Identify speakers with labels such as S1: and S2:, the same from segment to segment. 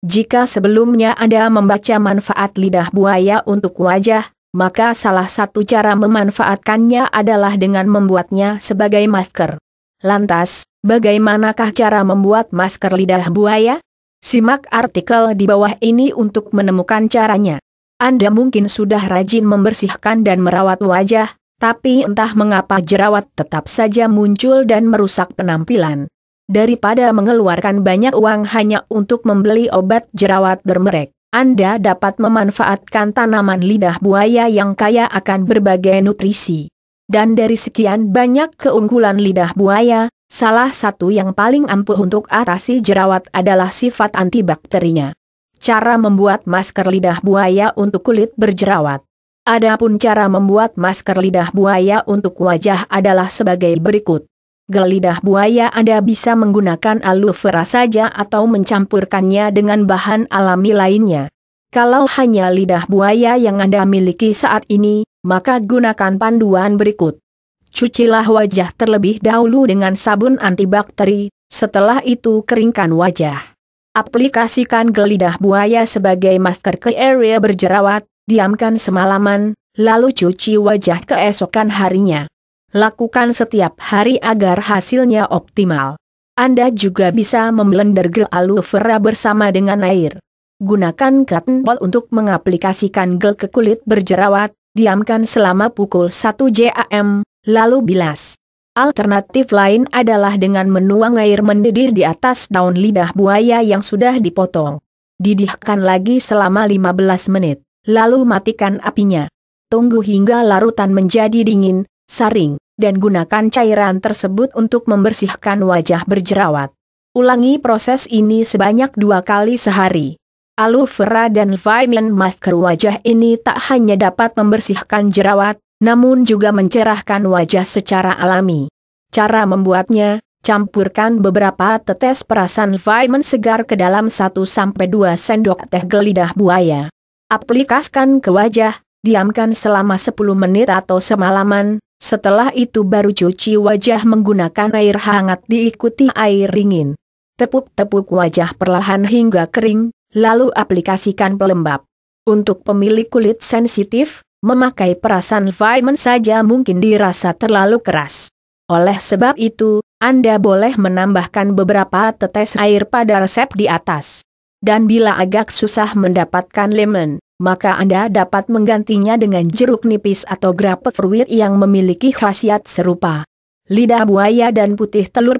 S1: Jika sebelumnya Anda membaca manfaat lidah buaya untuk wajah, maka salah satu cara memanfaatkannya adalah dengan membuatnya sebagai masker. Lantas, bagaimanakah cara membuat masker lidah buaya? Simak artikel di bawah ini untuk menemukan caranya. Anda mungkin sudah rajin membersihkan dan merawat wajah, tapi entah mengapa jerawat tetap saja muncul dan merusak penampilan. Daripada mengeluarkan banyak uang hanya untuk membeli obat jerawat bermerek, Anda dapat memanfaatkan tanaman lidah buaya yang kaya akan berbagai nutrisi. Dan dari sekian banyak keunggulan lidah buaya, salah satu yang paling ampuh untuk atasi jerawat adalah sifat antibakterinya. Cara membuat masker lidah buaya untuk kulit berjerawat. Adapun cara membuat masker lidah buaya untuk wajah adalah sebagai berikut. Gel lidah buaya Anda bisa menggunakan aloe vera saja atau mencampurkannya dengan bahan alami lainnya. Kalau hanya lidah buaya yang Anda miliki saat ini, maka gunakan panduan berikut. Cucilah wajah terlebih dahulu dengan sabun antibakteri, setelah itu keringkan wajah. Aplikasikan gel lidah buaya sebagai masker ke area berjerawat, diamkan semalaman, lalu cuci wajah keesokan harinya. Lakukan setiap hari agar hasilnya optimal. Anda juga bisa memblender gel aloe vera bersama dengan air. Gunakan cotton ball untuk mengaplikasikan gel ke kulit berjerawat, diamkan selama pukul 1 jam, lalu bilas. Alternatif lain adalah dengan menuang air mendidih di atas daun lidah buaya yang sudah dipotong. Didihkan lagi selama 15 menit, lalu matikan apinya. Tunggu hingga larutan menjadi dingin, saring, dan gunakan cairan tersebut untuk membersihkan wajah berjerawat. Ulangi proses ini sebanyak 2 kali sehari. Aloe vera dan vitamin masker wajah ini tak hanya dapat membersihkan jerawat, namun juga mencerahkan wajah secara alami. Cara membuatnya, campurkan beberapa tetes perasan vitamin segar ke dalam 1-2 sendok teh gel lidah buaya. Aplikasikan ke wajah, diamkan selama 10 menit atau semalaman, setelah itu baru cuci wajah menggunakan air hangat diikuti air dingin. Tepuk-tepuk wajah perlahan hingga kering, lalu aplikasikan pelembab. Untuk pemilik kulit sensitif, memakai perasan vitamin saja mungkin dirasa terlalu keras. Oleh sebab itu, Anda boleh menambahkan beberapa tetes air pada resep di atas. Dan bila agak susah mendapatkan lemon, maka Anda dapat menggantinya dengan jeruk nipis atau grapefruit yang memiliki khasiat serupa. Lidah buaya dan putih telur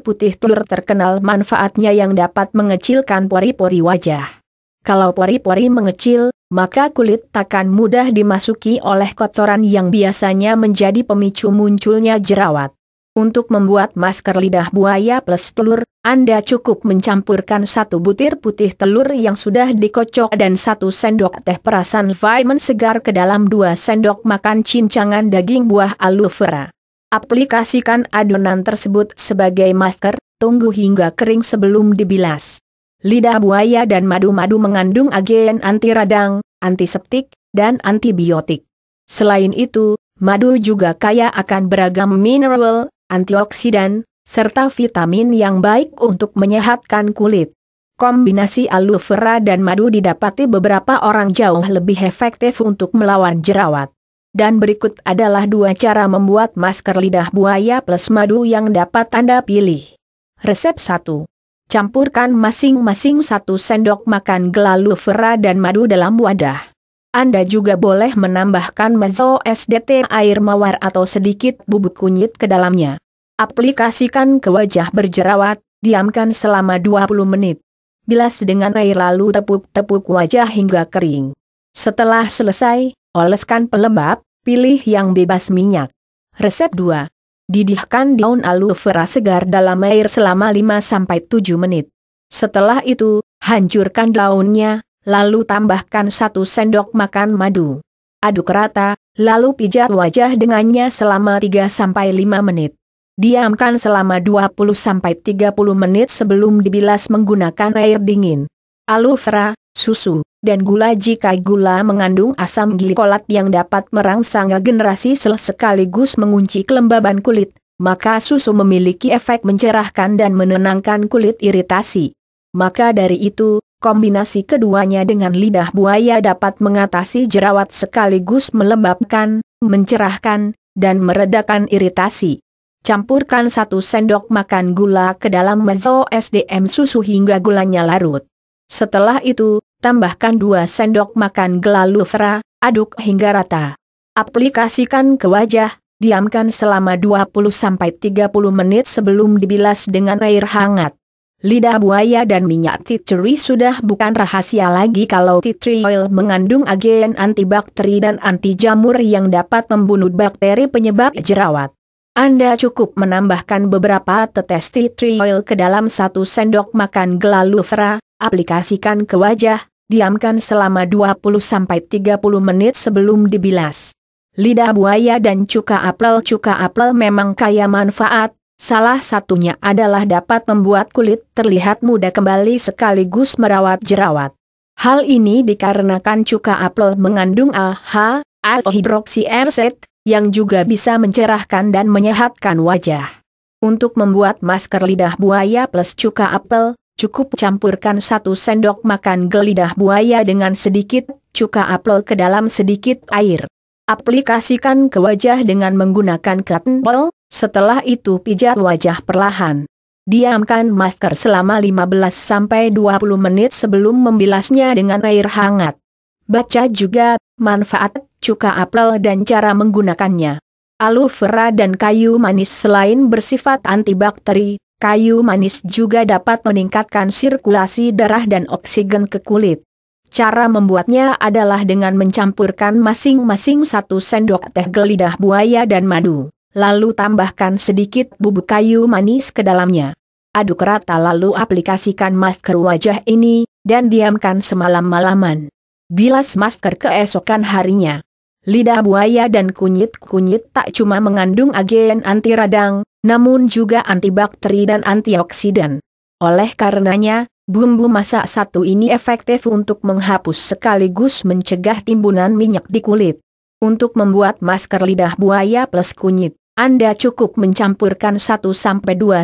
S1: terkenal manfaatnya yang dapat mengecilkan pori-pori wajah. Kalau pori-pori mengecil, maka kulit takkan mudah dimasuki oleh kotoran yang biasanya menjadi pemicu munculnya jerawat. Untuk membuat masker lidah buaya plus telur, Anda cukup mencampurkan 1 butir putih telur yang sudah dikocok dan 1 sendok teh perasan vitamin segar ke dalam 2 sendok makan cincangan daging buah aloe vera. Aplikasikan adonan tersebut sebagai masker, tunggu hingga kering sebelum dibilas. Lidah buaya dan madu-madu mengandung agen anti radang, antiseptik, dan antibiotik. Selain itu, madu juga kaya akan beragam mineral, antioksidan, serta vitamin yang baik untuk menyehatkan kulit. Kombinasi aloe vera dan madu didapati beberapa orang jauh lebih efektif untuk melawan jerawat. Dan berikut adalah 2 cara membuat masker lidah buaya plus madu yang dapat Anda pilih. Resep 1. Campurkan masing-masing 1 sendok makan gel aloe vera dan madu dalam wadah. Anda juga boleh menambahkan mezzo SDT air mawar atau sedikit bubuk kunyit ke dalamnya. Aplikasikan ke wajah berjerawat, diamkan selama 20 menit. Bilas dengan air lalu tepuk-tepuk wajah hingga kering. Setelah selesai, oleskan pelembab, pilih yang bebas minyak. Resep 2. Didihkan daun aloe vera segar dalam air selama 5-7 menit. Setelah itu, hancurkan daunnya, lalu tambahkan 1 sendok makan madu. Aduk rata, lalu pijat wajah dengannya selama 3-5 menit. Diamkan selama 20-30 menit sebelum dibilas menggunakan air dingin. Aloe vera, susu, dan gula. Jika gula mengandung asam glikolat yang dapat merangsang regenerasi sel sekaligus mengunci kelembaban kulit, maka susu memiliki efek mencerahkan dan menenangkan kulit iritasi. Maka dari itu, Kombinasi keduanya dengan lidah buaya dapat mengatasi jerawat sekaligus melembabkan, mencerahkan, dan meredakan iritasi. Campurkan 1 sendok makan gula ke dalam mezzo SDM susu hingga gulanya larut. Setelah itu, tambahkan 2 sendok makan gula aloe vera, aduk hingga rata. Aplikasikan ke wajah, diamkan selama 20-30 menit sebelum dibilas dengan air hangat. Lidah buaya dan minyak tea tree sudah bukan rahasia lagi kalau tea tree oil mengandung agen antibakteri dan anti jamur yang dapat membunuh bakteri penyebab jerawat. Anda cukup menambahkan beberapa tetes tea tree oil ke dalam 1 sendok makan gula aloe vera, aplikasikan ke wajah, diamkan selama 20-30 menit sebelum dibilas. Lidah buaya dan cuka apel memang kaya manfaat. Salah satunya adalah dapat membuat kulit terlihat muda kembali sekaligus merawat jerawat. Hal ini dikarenakan cuka apel mengandung AHA, alpha hydroxyacid, yang juga bisa mencerahkan dan menyehatkan wajah. Untuk membuat masker lidah buaya plus cuka apel, cukup campurkan 1 sendok makan gel lidah buaya dengan sedikit cuka apel ke dalam sedikit air. Aplikasikan ke wajah dengan menggunakan cotton ball. Setelah itu pijat wajah perlahan. Diamkan masker selama 15-20 menit sebelum membilasnya dengan air hangat. Baca juga manfaat cuka apel dan cara menggunakannya. Aloe vera dan kayu manis selain bersifat antibakteri, kayu manis juga dapat meningkatkan sirkulasi darah dan oksigen ke kulit. Cara membuatnya adalah dengan mencampurkan masing-masing 1 sendok teh gel lidah buaya dan madu. Lalu tambahkan sedikit bubuk kayu manis ke dalamnya. Aduk rata lalu aplikasikan masker wajah ini, dan diamkan semalam-malaman. Bilas masker keesokan harinya. Lidah buaya dan kunyit-kunyit tak cuma mengandung agen anti radang, namun juga antibakteri dan antioksidan. Oleh karenanya, bumbu masak satu ini efektif untuk menghapus sekaligus mencegah timbunan minyak di kulit. Untuk membuat masker lidah buaya plus kunyit, Anda cukup mencampurkan 1-2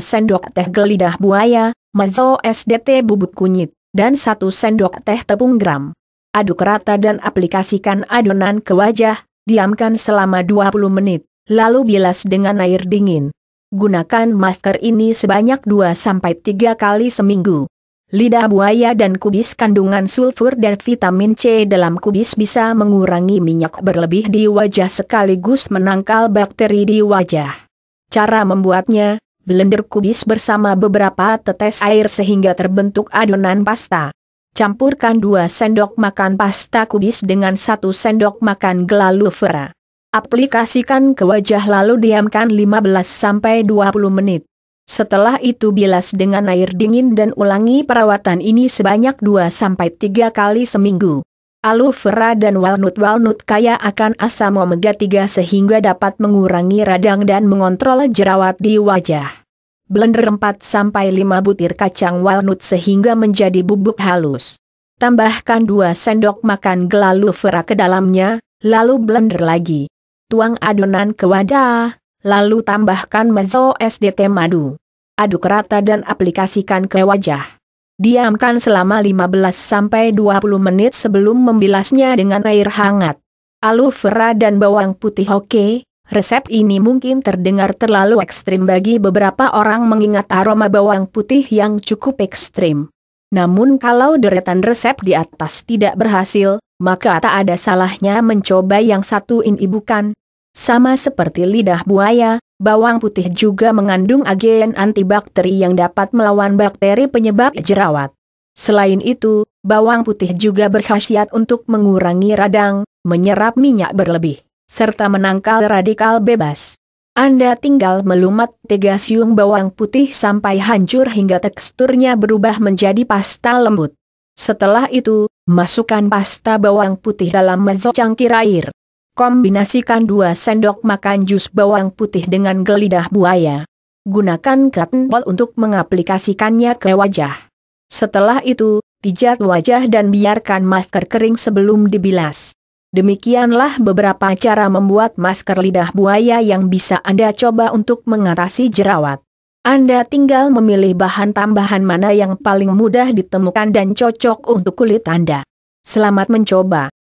S1: sendok teh gel lidah buaya, mezzo SDT bubuk kunyit, dan 1 sendok teh tepung gram. Aduk rata dan aplikasikan adonan ke wajah, diamkan selama 20 menit, lalu bilas dengan air dingin. Gunakan masker ini sebanyak 2-3 kali seminggu. Lidah buaya dan kubis kandungan sulfur dan vitamin C dalam kubis bisa mengurangi minyak berlebih di wajah sekaligus menangkal bakteri di wajah. Cara membuatnya, blender kubis bersama beberapa tetes air sehingga terbentuk adonan pasta. Campurkan 2 sendok makan pasta kubis dengan 1 sendok makan gel aloe vera. Aplikasikan ke wajah lalu diamkan 15-20 menit. Setelah itu bilas dengan air dingin dan ulangi perawatan ini sebanyak 2-3 kali seminggu. Aloe vera dan walnut kaya akan asam omega 3 sehingga dapat mengurangi radang dan mengontrol jerawat di wajah. Blender 4-5 butir kacang walnut sehingga menjadi bubuk halus. Tambahkan 2 sendok makan gel aloe vera ke dalamnya, lalu blender lagi. Tuang adonan ke wadah, lalu tambahkan mezzo SDT madu. Aduk rata dan aplikasikan ke wajah. Diamkan selama 15-20 menit sebelum membilasnya dengan air hangat. Aloe vera dan bawang putih oke. Resep ini mungkin terdengar terlalu ekstrim bagi beberapa orang mengingat aroma bawang putih yang cukup ekstrim. Namun kalau deretan resep di atas tidak berhasil, maka tak ada salahnya mencoba yang satu ini bukan. Sama seperti lidah buaya, bawang putih juga mengandung agen antibakteri yang dapat melawan bakteri penyebab jerawat. Selain itu, bawang putih juga berkhasiat untuk mengurangi radang, menyerap minyak berlebih, serta menangkal radikal bebas. Anda tinggal melumat 3 siung bawang putih sampai hancur hingga teksturnya berubah menjadi pasta lembut. Setelah itu, masukkan pasta bawang putih dalam mezzo cangkir air. Kombinasikan 2 sendok makan jus bawang putih dengan gel lidah buaya. Gunakan cotton ball untuk mengaplikasikannya ke wajah. Setelah itu, pijat wajah dan biarkan masker kering sebelum dibilas. Demikianlah beberapa cara membuat masker lidah buaya yang bisa Anda coba untuk mengatasi jerawat. Anda tinggal memilih bahan tambahan mana yang paling mudah ditemukan dan cocok untuk kulit Anda. Selamat mencoba.